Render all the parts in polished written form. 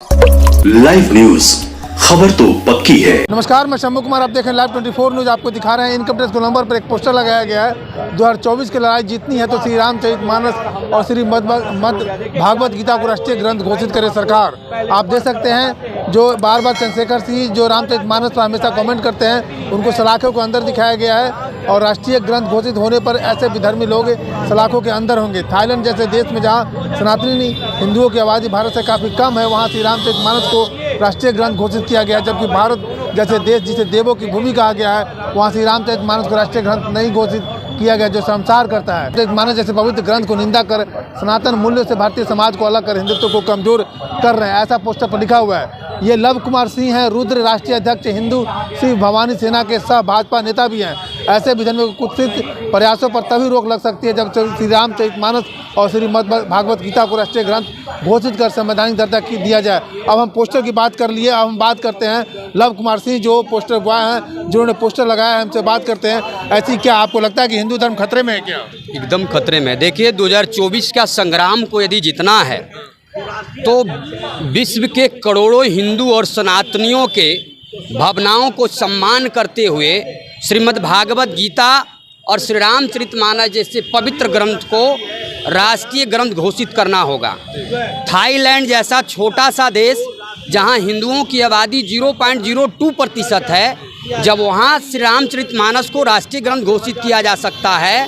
Live news, खबर तो पक्की है। नमस्कार, मैं शंभू कुमार, आप देख रहे हैं लाइव 24 न्यूज। आपको दिखा रहे हैं इनकम टैक्स गोलंबर पर एक पोस्टर लगाया गया है। 2024 की लड़ाई जीतनी है तो श्री रामचरितमानस और श्री भागवत गीता को राष्ट्रीय ग्रंथ घोषित करे सरकार। आप देख सकते हैं जो बार बार चंद्रशेखर सिंह जो रामचरितमानस पर हमेशा कमेंट करते हैं, उनको सलाखों के अंदर दिखाया गया है। और राष्ट्रीय ग्रंथ घोषित होने पर ऐसे विधर्मी लोग सलाखों के अंदर होंगे। थाईलैंड जैसे देश में जहाँ सनातनी हिंदुओं की आबादी भारत से काफ़ी कम है, वहाँ श्री रामचरितमानस को राष्ट्रीय ग्रंथ घोषित किया गया, जबकि भारत जैसे देश जिसे देवों की भूमि कहा गया है, वहाँ श्री रामचरितमानस को राष्ट्रीय ग्रंथ नहीं घोषित किया गया, जो संसार करता है। रामचरितमानस जैसे पवित्र ग्रंथ को निंदा कर सनातन मूल्यों से भारतीय समाज को अलग कर हिंदुत्व को कमजोर कर रहे हैं, ऐसा पोस्टर पर लिखा हुआ है। ये लव कुमार सिंह हैं, रुद्र राष्ट्रीय अध्यक्ष हिंदू श्री भवानी सेना के सह भाजपा नेता भी हैं। ऐसे विधर्मी कुत्सित प्रयासों पर तभी रोक लग सकती है जब श्री रामचरितमानस और श्री भागवत गीता को राष्ट्रीय ग्रंथ घोषित कर संवैधानिक दर्जा दिया जाए। अब हम पोस्टर की बात कर लिए, अब हम बात करते हैं लव कुमार सिंह जो पोस्टर बॉय हैं, जिन्होंने पोस्टर लगाया है, हमसे बात करते हैं। ऐसी क्या आपको लगता है कि हिंदू धर्म खतरे में है क्या? एकदम खतरे में। देखिए, 2024 का संग्राम को यदि जीतना है तो विश्व के करोड़ों हिंदू और सनातनियों के भावनाओं को सम्मान करते हुए श्रीमद् भागवत गीता और श्री रामचरितमानस जैसे पवित्र ग्रंथ को राष्ट्रीय ग्रंथ घोषित करना होगा। थाईलैंड जैसा छोटा सा देश जहां हिंदुओं की आबादी 0.02% है, जब वहां श्री रामचरितमानस को राष्ट्रीय ग्रंथ घोषित किया जा सकता है,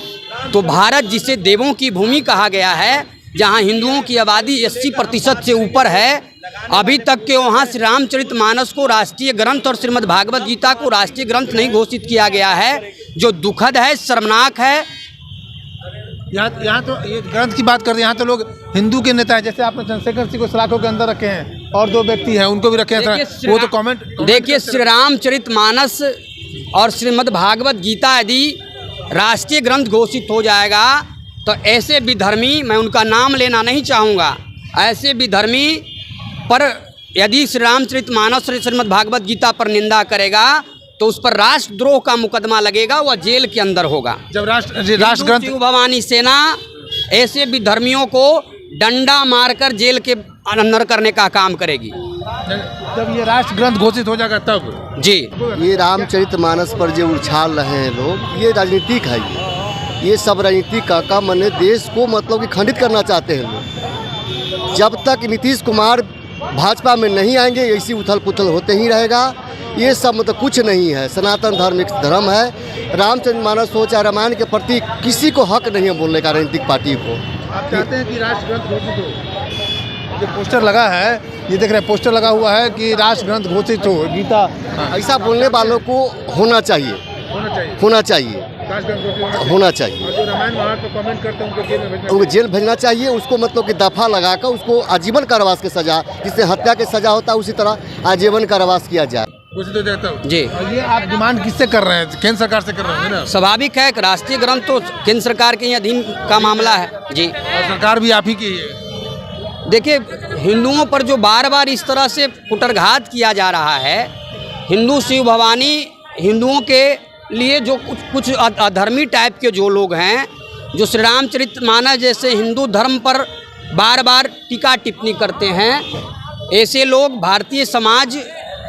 तो भारत जिसे देवों की भूमि कहा गया है, जहां हिंदुओं की आबादी 80% से ऊपर है, अभी तक के वहां श्री रामचरितमानस को राष्ट्रीय ग्रंथ और श्रीमद् भागवत गीता को राष्ट्रीय ग्रंथ नहीं घोषित किया गया है, जो दुखद है, शर्मनाक है। यहाँ तो ये ग्रंथ की बात कर रहे हैं, यहाँ तो लोग हिंदू के नेता हैं, जैसे आपने चंद्रशेखर सिंह को सलाखों के अंदर रखे हैं और दो व्यक्ति हैं उनको भी रखे हैं, वो तो कमेंट देखिए, श्री रामचरितमानस और श्रीमद् भागवत गीता यदि राष्ट्रीय ग्रंथ घोषित हो जाएगा तो ऐसे विधर्मी, मैं उनका नाम लेना नहीं चाहूँगा, ऐसे विधर्मी पर यदि श्री रामचरितमानस और श्रीमद् भागवत गीता पर निंदा करेगा तो उस पर राष्ट्रद्रोह का मुकदमा लगेगा, वह जेल के अंदर होगा। जब राष्ट्र ग्रंथ शिव भवानी सेना ऐसे विधर्मियों को डंडा मारकर जेल के अंदर करने का काम करेगी। जब ये राष्ट्र ग्रंथ घोषित हो जाएगा तब जी। ये रामचरितमानस पर जो उछाल रहे हैं लोग, ये राजनीतिक है। ये सब राजनीतिक का मने देश को मतलब कि खंडित करना चाहते हैं लोग। जब तक नीतीश कुमार भाजपा में नहीं आएंगे, ऐसी उथल पुथल होते ही रहेगा। ये सब मतलब कुछ नहीं है। सनातन धर्म एक धर्म है। रामचरितमानस हो चाहे रामायण के प्रति किसी को हक नहीं है बोलने का राजनीतिक पार्टी को। आप चाहते हैं कि राष्ट्र ग्रंथ घोषित हो? जो पोस्टर लगा है, ये देख रहे हैं, पोस्टर लगा हुआ है कि राष्ट्र ग्रंथ घोषित हो गीता। ऐसा बोलने वालों को होना चाहिए, होना चाहिए, होना चाहिए। जो रामायण महाभारत पर कमेंट करते हैं उनको जेल भेजना चाहिए। उसको मतलब कि दफा लगाकर उसको आजीवन कारावास की सजा, जिससे हत्या की सजा होता है उसी तरह आजीवन कारावास किया जाए। तो देता हूँ जी। और ये आप डिमांड किससे कर रहे हैं? केंद्र सरकार से कर रहे हैं ना? स्वाभाविक है कि राष्ट्रीय ग्रंथ तो केंद्र सरकार के ही अधीन का मामला है जी, और सरकार भी आप ही की है। देखिए, हिंदुओं पर जो बार बार इस तरह से कुटरघात किया जा रहा है, हिंदू शिव भवानी हिंदुओं के लिए जो कुछ अधर्मी टाइप के जो लोग हैं, जो श्री रामचरितमानस जैसे हिंदू धर्म पर बार बार टीका टिप्पणी करते हैं, ऐसे लोग भारतीय समाज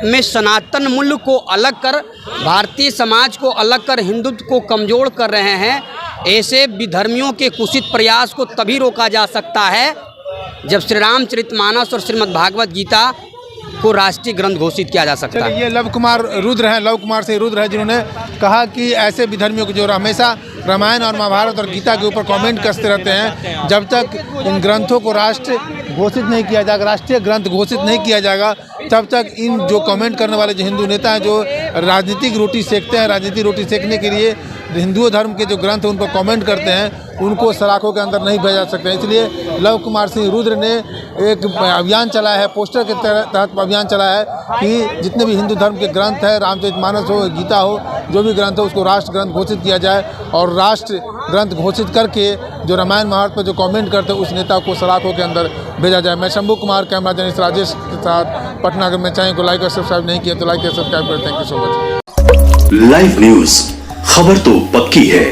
में सनातन मूल्य को अलग कर, भारतीय समाज को अलग कर हिंदुत्व को कमज़ोर कर रहे हैं। ऐसे विधर्मियों के कुत्सित प्रयास को तभी रोका जा सकता है जब श्री रामचरितमानस और श्रीमद् भागवत गीता को राष्ट्रीय ग्रंथ घोषित किया जा सकता है। ये लव कुमार रुद्र हैं, लव कुमार से रुद्र है, जिन्होंने कहा कि ऐसे विधर्मियों को जो हमेशा रामायण और महाभारत और गीता के ऊपर कमेंट कसते रहते हैं, जब तक इन ग्रंथों को राष्ट्र घोषित नहीं किया जाएगा, राष्ट्रीय ग्रंथ घोषित नहीं किया जाएगा, तब तक इन जो कमेंट करने वाले जो हिंदू नेता हैं, जो राजनीतिक रोटी सेकते हैं, राजनीतिक रोटी सेकने के लिए हिंदू धर्म के जो ग्रंथ हैं उन पर कमेंट करते हैं, उनको सलाखों के अंदर नहीं भेजा सकते। इसलिए लव कुमार सिंह रुद्र ने एक अभियान चलाया है, पोस्टर के तहत अभियान चलाया है कि जितने भी हिंदू धर्म के ग्रंथ हैं, रामचरितमानस हो, गीता हो, जो भी ग्रंथ हो, उसको राष्ट्र ग्रंथ घोषित किया जाए और राष्ट्र ग्रंथ घोषित करके जो रामायण महाभारत पर जो कमेंट करते हैं उस नेता को सलाखों के अंदर भेजा जाए। मैं शंभू कुमार, कैमरा जर्नलिस्ट राजेश के साथ पटना। अगर मैं चैनल को लाइक और सब्सक्राइब नहीं किया तो लाइक और सब्सक्राइब करें। Thank you so much. Live news, खबर तो पक्की है।